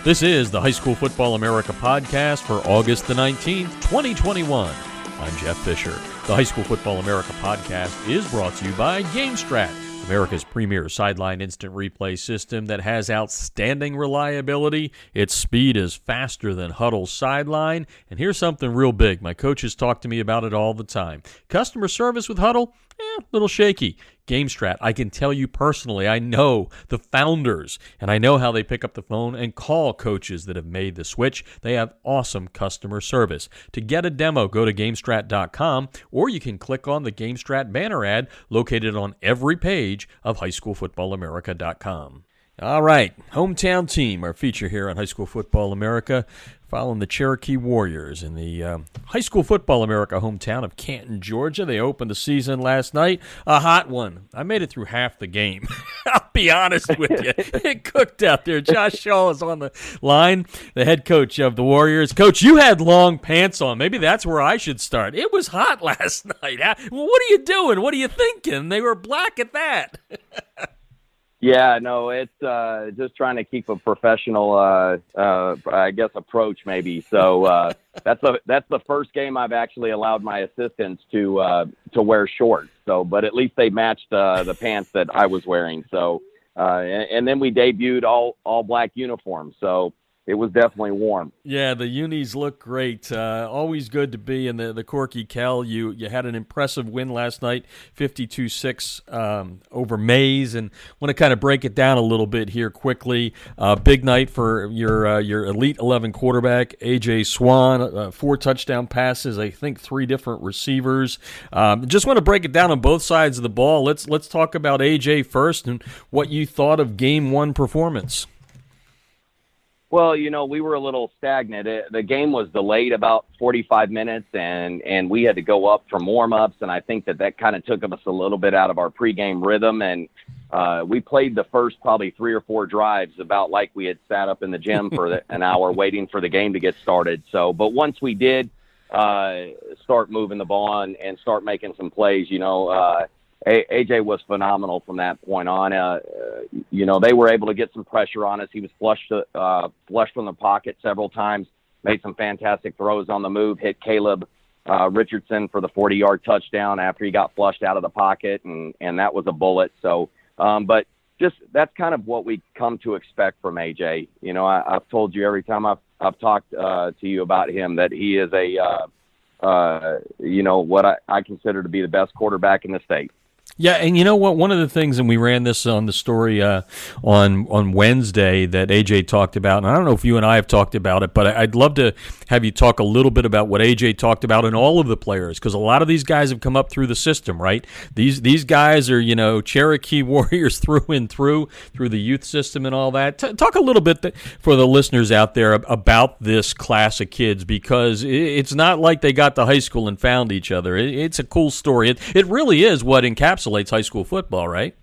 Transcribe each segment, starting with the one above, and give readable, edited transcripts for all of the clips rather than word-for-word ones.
This is the High School Football America podcast for August the 19th, 2021. I'm Jeff Fisher. The High School Football America podcast is brought to you by GameStrat, America's premier sideline instant replay system that has outstanding reliability. Its speed is faster than Huddle's sideline. And here's something real big. My coaches talk to me about it all the time. Customer service with Huddle? A little shaky. GameStrat, I can tell you personally, I know the founders, and I know how they pick up the phone and call coaches that have made the switch. They have awesome customer service. To get a demo, go to GameStrat.com, or you can click on the GameStrat banner ad located on every page of HighSchoolFootballAmerica.com. All right, hometown team, our feature here on High School Football America, following the Cherokee Warriors in the High School Football America hometown of Canton, Georgia. They opened the season last night. A hot one. I made it through half the game. I'll be honest with you. It cooked out there. Josh Shaw is on the line, the head coach of the Warriors. Coach, you had long pants on. Maybe that's where I should start. It was hot last night. Well, what are you doing? What are you thinking? They were black at that. Yeah, no, it's just trying to keep a professional, I guess, approach maybe. So that's the first game I've actually allowed my assistants to wear shorts. So, but at least they matched the pants that I was wearing. So, and then we debuted all black uniforms. So it was definitely warm. Yeah, the unis look great. Always good to be in the Corky Kell. You had an impressive win last night, 52-6 over Mays, and want to kind of break it down a little bit here quickly. Big night for your Elite 11 quarterback, A.J. Swan, 4 touchdown passes, I think 3 different receivers. Just want to break it down on both sides of the ball. Let's talk about A.J. first and what you thought of Game 1 performance. Well, we were a little stagnant. The game was delayed about 45 minutes, and we had to go up from warm-ups, and I think that kind of took us a little bit out of our pregame rhythm, and we played the first probably 3 or 4 drives about like we had sat up in the gym for an hour waiting for the game to get started. So, but once we did start moving the ball and start making some plays, AJ was phenomenal from that point on. They were able to get some pressure on us. He was flushed from the pocket several times, made some fantastic throws on the move, hit Caleb Richardson for the 40-yard touchdown after he got flushed out of the pocket, and that was a bullet. So, but just that's kind of what we come to expect from AJ. I've told you every time I've talked to you about him that he is what I consider to be the best quarterback in the state. Yeah, and you know what? One of the things, and we ran this on the story on Wednesday that AJ talked about, and I don't know if you and I have talked about it, but I'd love to have you talk a little bit about what AJ talked about and all of the players, because a lot of these guys have come up through the system, right? These guys are, Cherokee Warriors through and through the youth system and all that. Talk a little bit for the listeners out there about this class of kids, because it's not like they got to high school and found each other. It's a cool story. It really is what encapsulates high school football, right?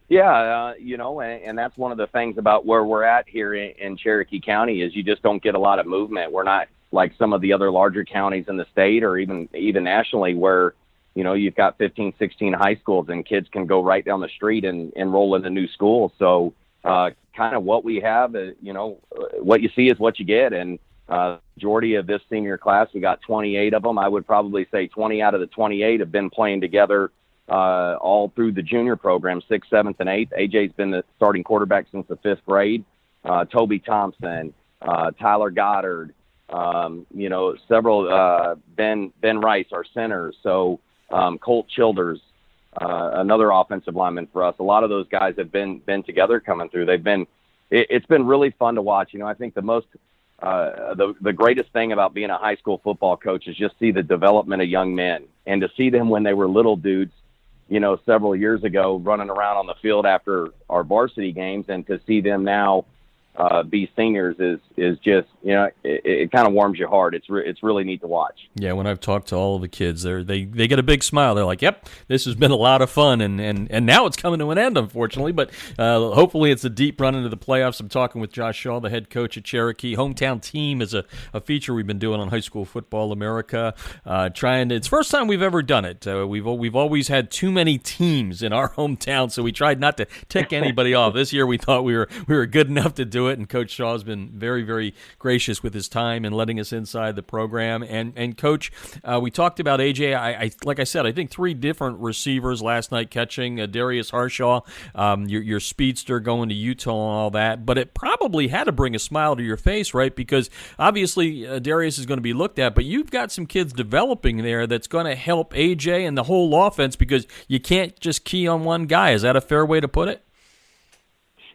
Yeah, and that's one of the things about where we're at here in Cherokee County is you just don't get a lot of movement. We're not like some of the other larger counties in the state or even nationally where, you've got 15, 16 high schools and kids can go right down the street and enroll in a new school. So kind of what we have, what you see is what you get. And majority of this senior class, we got 28 of them. I would probably say 20 out of the 28 have been playing together all through the junior program, 6th, 7th, and 8th. AJ's been the starting quarterback since the 5th grade. Toby Thompson, Tyler Goddard, several, Ben Rice, our center. So Colt Childers, another offensive lineman for us. A lot of those guys have been together coming through. It's been really fun to watch. I think the most the greatest thing about being a high school football coach is just see the development of young men and to see them when they were little dudes, several years ago running around on the field after our varsity games, and to see them now be seniors is just, it kind of warms your heart. It's really neat to watch. Yeah, when I've talked to all of the kids, they get a big smile. They're like, "Yep, this has been a lot of fun," and now it's coming to an end, unfortunately. But hopefully, it's a deep run into the playoffs. I'm talking with Josh Shaw, the head coach at Cherokee. Hometown team is a feature we've been doing on High School Football America. It's the first time we've ever done it. We've always had too many teams in our hometown, so we tried not to tick anybody off. This year, we thought we were good enough to do into it, and Coach Shaw's been very, very gracious with his time and letting us inside the program. And Coach, we talked about AJ. Like I said, I think 3 different receivers last night catching Darius Harshaw, your speedster going to Utah and all that. But it probably had to bring a smile to your face, right? Because obviously Darius is going to be looked at, but you've got some kids developing there that's going to help AJ and the whole offense, because you can't just key on one guy. Is that a fair way to put it?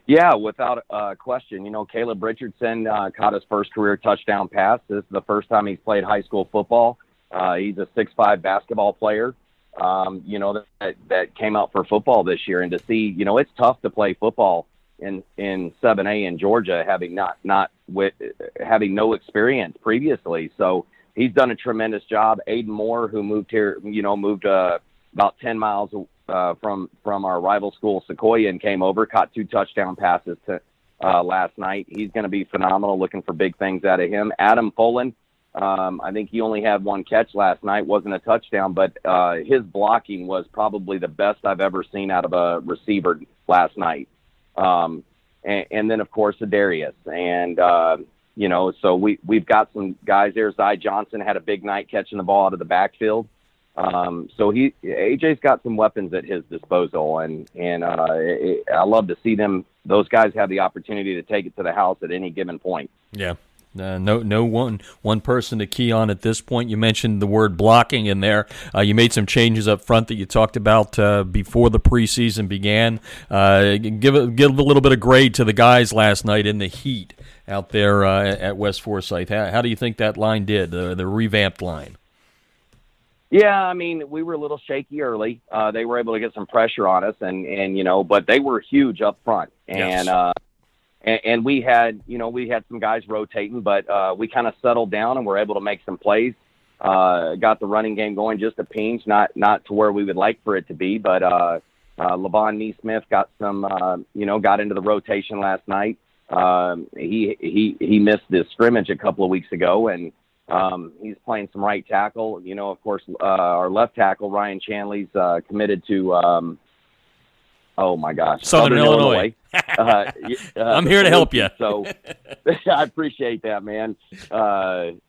Yeah, without question. Caleb Richardson caught his first career touchdown pass. This is the first time he's played high school football. He's a 6'5" basketball player, that came out for football this year. And to see, it's tough to play football in 7A in Georgia, having having no experience previously. So he's done a tremendous job. Aiden Moore, who moved here, moved about 10 miles from our rival school, Sequoia, and came over, caught 2 touchdown passes last night. He's going to be phenomenal, looking for big things out of him. Adam Folan, I think he only had 1 catch last night, wasn't a touchdown, but his blocking was probably the best I've ever seen out of a receiver last night. And then, of course, Darius. And, so we've got some guys there. Zy Johnson had a big night catching the ball out of the backfield. So AJ's got some weapons at his disposal, and I love to see those guys have the opportunity to take it to the house at any given point. Yeah. No one person to key on at this point. You mentioned the word blocking in there. You made some changes up front that you talked about before the preseason began. Give a little bit of grade to the guys last night in the heat out there at West Forsyth. How do you think that line did, the revamped line? Yeah, I mean, we were a little shaky early. They were able to get some pressure on us, and but they were huge up front. And yes. And we had some guys rotating, but we kind of settled down and were able to make some plays. Got the running game going just a pinch, not to where we would like for it to be, but Levon Neesmith got some, got into the rotation last night. He missed this scrimmage a couple of weeks ago, and he's playing some right tackle. Of course, our left tackle, Ryan Chanley's committed to, oh my gosh, Southern Illinois. I'm here to help you. So I appreciate that, man.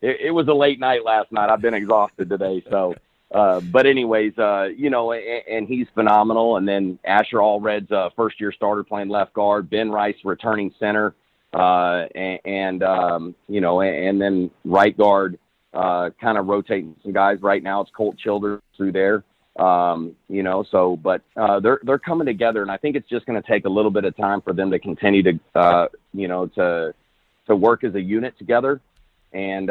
It was a late night last night. I've been exhausted today. So, but anyways, and he's phenomenal. And then Asher Allred's first-year starter playing left guard. Ben Rice returning center. And then right guard, kind of rotating some guys right now. It's Colt Childers through there. But they're coming together, and I think it's just going to take a little bit of time for them to continue to work as a unit together. And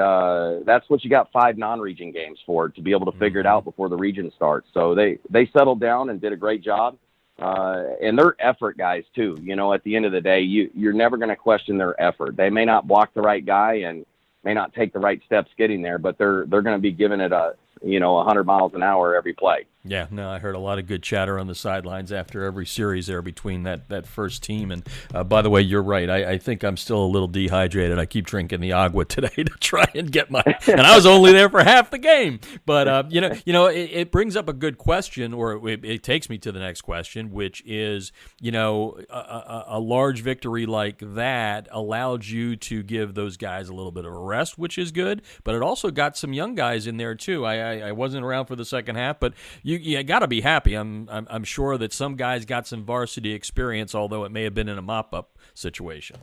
that's what you got 5 non-region games for, to be able to figure it out before the region starts. So they settled down and did a great job. And they're effort guys too. At the end of the day, you're never going to question their effort. They may not block the right guy and may not take the right steps getting there, but they're going to be giving it 100 miles an hour every play. Yeah, no, I heard a lot of good chatter on the sidelines after every series there between that first team. And by the way, you're right. I think I'm still a little dehydrated. I keep drinking the agua today to try and get and I was only there for half the game. But it brings up a good question, or it takes me to the next question, which is, a large victory like that allowed you to give those guys a little bit of a rest, which is good. But it also got some young guys in there too. I wasn't around for the second half, but you got to be happy. I'm sure that some guys got some varsity experience, although it may have been in a mop-up situation.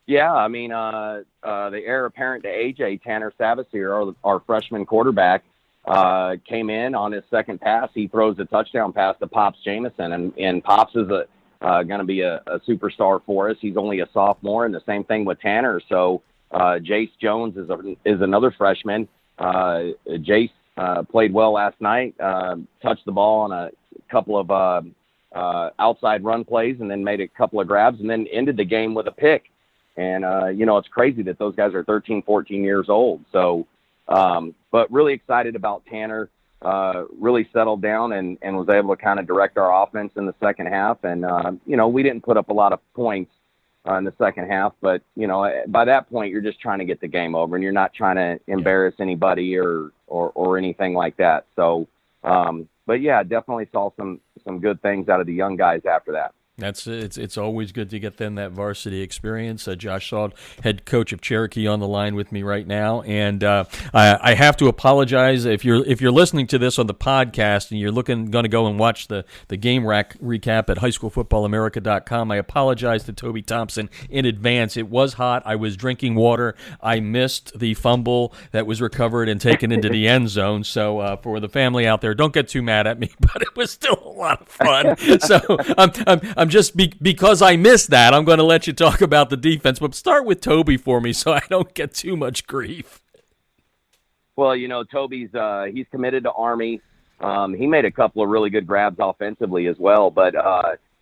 Yeah, I mean, the heir apparent to AJ, Tanner Savasier, our freshman quarterback, came in on his second pass. He throws a touchdown pass to Pops Jamison, and Pops is going to be a superstar for us. He's only a sophomore, and the same thing with Tanner. So Jace Jones is another freshman. Jace played well last night, touched the ball on a couple of outside run plays, and then made a couple of grabs, and then ended the game with a pick. And, it's crazy that those guys are 13, 14 years old. So, but really excited about Tanner, really settled down and was able to kind of direct our offense in the second half. And, we didn't put up a lot of points in the second half, but, by that point, you're just trying to get the game over, and you're not trying to embarrass anybody or anything like that. So, but yeah, definitely saw some good things out of the young guys after that. It's always good to get them that varsity experience. Josh Salt, head coach of Cherokee, on the line with me right now, and I have to apologize if you're listening to this on the podcast and you're going to go and watch the game rack recap at highschoolfootballamerica.com. I apologize to Toby Thompson in advance. It was hot. I was drinking water. I missed the fumble that was recovered and taken into the end zone. So for the family out there, don't get too mad at me, but it was still a lot of fun. So I'm just because I missed that, I'm going to let you talk about the defense, but start with Toby for me so I don't get too much grief. Well, Toby's he's committed to Army. He made a couple of really good grabs offensively as well, but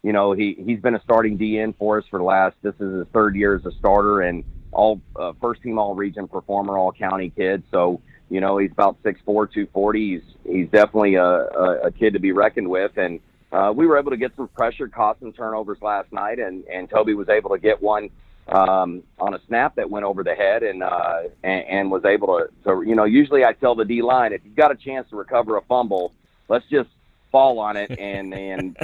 he's been a starting DN for us this is his third year as a starter, and all first team all region performer, all county kid. So he's about 6'4", 240. He's definitely a kid to be reckoned with, and we were able to get some pressure, caught some turnovers last night, and Toby was able to get one on a snap that went over the head, and was able to usually I tell the D line, if you've got a chance to recover a fumble, let's just fall on it and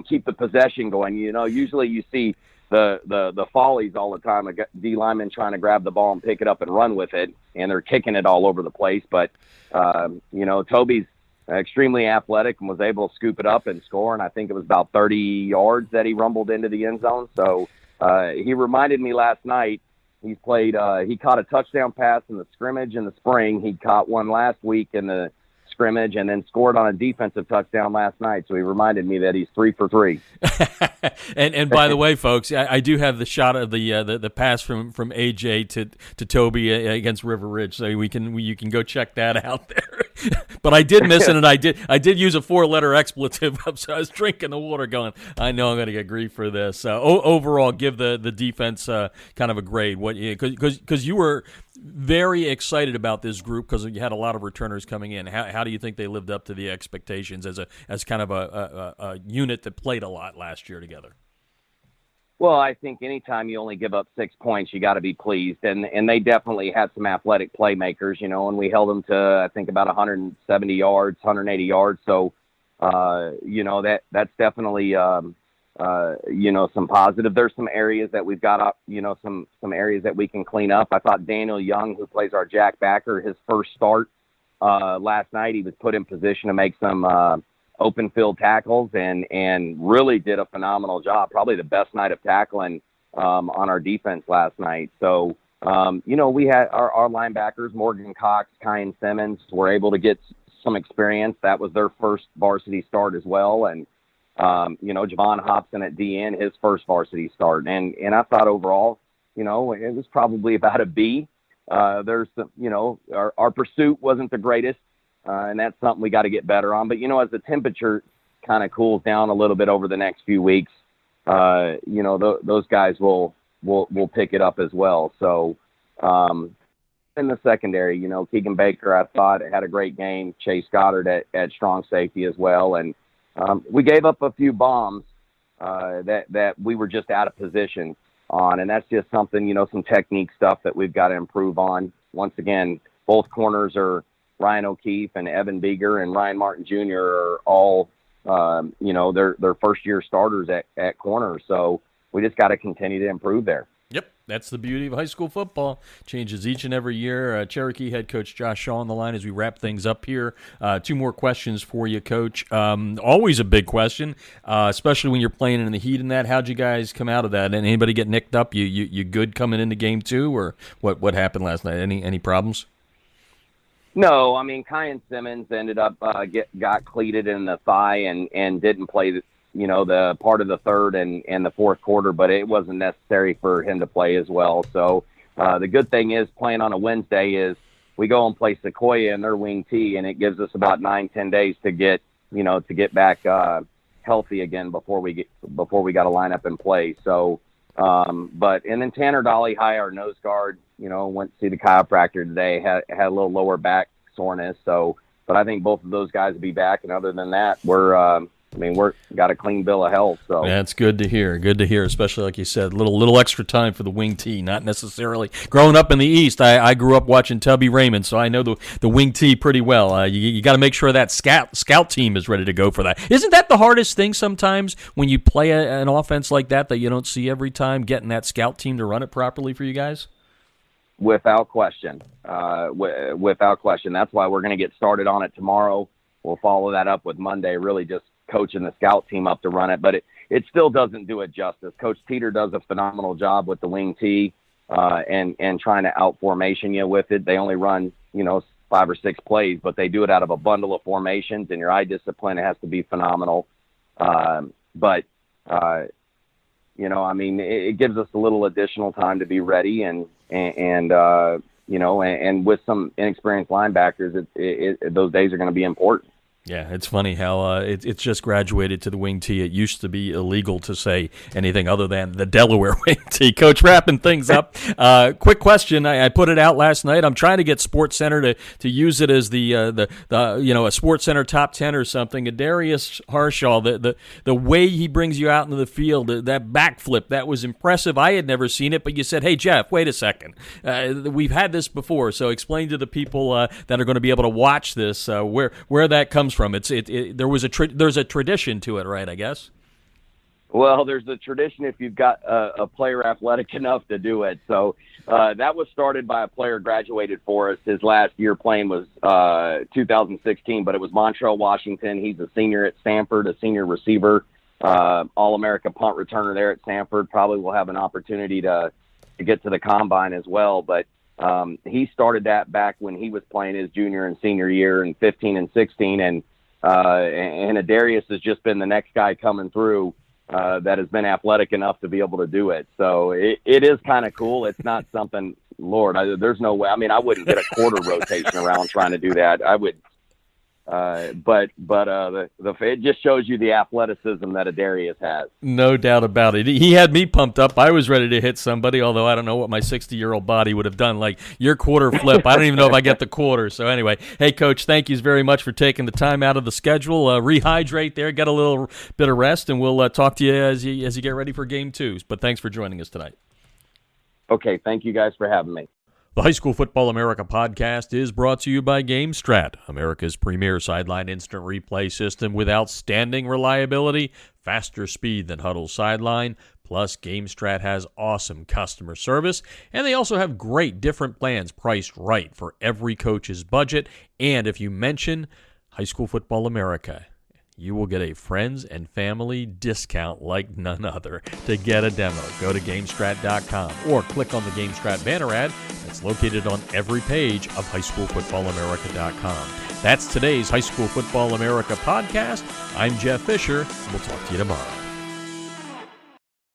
keep the possession going. Usually you see the follies all the time, a D lineman trying to grab the ball and pick it up and run with it, and they're kicking it all over the place. But Toby's extremely athletic and was able to scoop it up and score, and I think it was about 30 yards that he rumbled into the end zone. So he reminded me last night, he caught a touchdown pass in the scrimmage in the spring. He caught one last week in the scrimmage and then scored on a defensive touchdown last night. So he reminded me that he's 3 for 3. and by the way, folks, I do have the shot of the pass from AJ to Toby against River Ridge, so you can go check that out there. But I did miss it, and I did use a 4-letter expletive, so I was drinking the water going, I know I'm going to get grief for this. Overall, give the defense kind of a grade, because you were very excited about this group because you had a lot of returners coming in. How do you think they lived up to the expectations as kind of a unit that played a lot last year together? Well, I think anytime you only give up 6 points, you got to be pleased, and they definitely had some athletic playmakers, and we held them to I think about 170 yards, 180 yards. So, that's definitely some positive. There's some areas that we've got up, some areas that we can clean up. I thought Daniel Young, who plays our jack backer, his first start last night, he was put in position to make some open field tackles and really did a phenomenal job. Probably the best night of tackling on our defense last night. So, we had our linebackers, Morgan Cox, Kyan Simmons, were able to get some experience. That was their first varsity start as well. And, Javon Hobson at DN, his first varsity start. And I thought overall, it was probably about a B. There's some, our pursuit wasn't the greatest. And that's something we got to get better on. But, as the temperature kind of cools down a little bit over the next few weeks, those guys will pick it up as well. So in the secondary, Keegan Baker, I thought, had a great game. Chase Goddard at strong safety as well. And we gave up a few bombs that we were just out of position on. And that's just something, some technique stuff that we've got to improve on. Once again, both corners are Ryan O'Keefe and Evan Beeger and Ryan Martin Jr. are all, they're first-year starters at corner. So we just got to continue to improve there. Yep, that's the beauty of high school football. Changes each and every year. Cherokee head coach Josh Shaw on the line as we wrap things up here. 2 more questions for you, Coach. Always a big question, especially when you're playing in the heat and that. How'd you guys come out of that? And anybody get nicked up? You good coming into game 2, or what happened last night? Any problems? No, I mean, Kyan Simmons ended up got cleated in the thigh and didn't play the part of the third and the fourth quarter, but it wasn't necessary for him to play as well. So the good thing is playing on a Wednesday is we go and play Sequoia in their wing T, and it gives us about 9-10 days to get back healthy again before we got to line up and play. So, and then Tanner Dolly High, our nose guard, went to see the chiropractor today, had a little lower back soreness. So, but I think both of those guys will be back. And other than that, we're I mean, we're got a clean bill of health. So that's good to hear. Good to hear, especially like you said, little extra time for the wing tee. Not necessarily growing up in the East. I grew up watching Tubby Raymond, so I know the wing tee pretty well. You got to make sure that scout team is ready to go for that. Isn't that the hardest thing sometimes when you play an offense like that you don't see every time? Getting that scout team to run it properly for you guys. Without question, without question. That's why we're going to get started on it tomorrow. We'll follow that up with Monday. Really just coaching the scout team up to run it, but it still doesn't do it justice. Coach Teeter does a phenomenal job with the wing tee and trying to out formation you with it. They only run 5 or 6 plays, but they do it out of a bundle of formations, and your eye discipline has to be phenomenal. But it gives us a little additional time to be ready, and with some inexperienced linebackers, those days are going to be important. Yeah, it's funny how it's just graduated to the wing tee. It used to be illegal to say anything other than the Delaware wing tee. Coach, wrapping things up. Quick question. I put it out last night. I'm trying to get SportsCenter to use it as the a SportsCenter top 10 or something. Darius Harshaw, the way he brings you out into the field, that backflip, that was impressive. I had never seen it, but you said, "Hey Jeff, wait a second. We've had this before." So explain to the people that are going to be able to watch this where that comes from. There's a tradition to it, right? I guess. Well, there's a tradition if you've got a player athletic enough to do it. So that was started by a player graduated for us. His last year playing was 2016, but it was Montrell Washington. He's a senior at Stanford, a senior receiver, All-America punt returner there at Stanford. Probably will have an opportunity to get to the combine as well, but he started that back when he was playing his junior and senior year in 15 and 16, and Adarius has just been the next guy coming through that has been athletic enough to be able to do it. So it is kind of cool. It's not something, Lord, there's no way. I mean, I wouldn't get a quarter rotation around trying to do that. I would. But it just shows you the athleticism that Adarius has. No doubt about it. He had me pumped up. I was ready to hit somebody, although I don't know what my 60-year-old body would have done. Like your quarter flip, I don't even know if I get the quarter. So anyway, hey, Coach, thank you very much for taking the time out of the schedule. Rehydrate there, get a little bit of rest, and we'll talk to you as you get ready for Game 2. But thanks for joining us tonight. Okay, thank you guys for having me. The High School Football America podcast is brought to you by GameStrat, America's premier sideline instant replay system with outstanding reliability, faster speed than Huddle Sideline. Plus, GameStrat has awesome customer service, and they also have great different plans priced right for every coach's budget. And if you mention High School Football America, you will get a friends and family discount like none other. To get a demo, go to GameStrat.com or click on the GameStrat banner ad that's located on every page of HighSchoolFootballAmerica.com. That's today's High School Football America podcast. I'm Jeff Fisher. We'll talk to you tomorrow.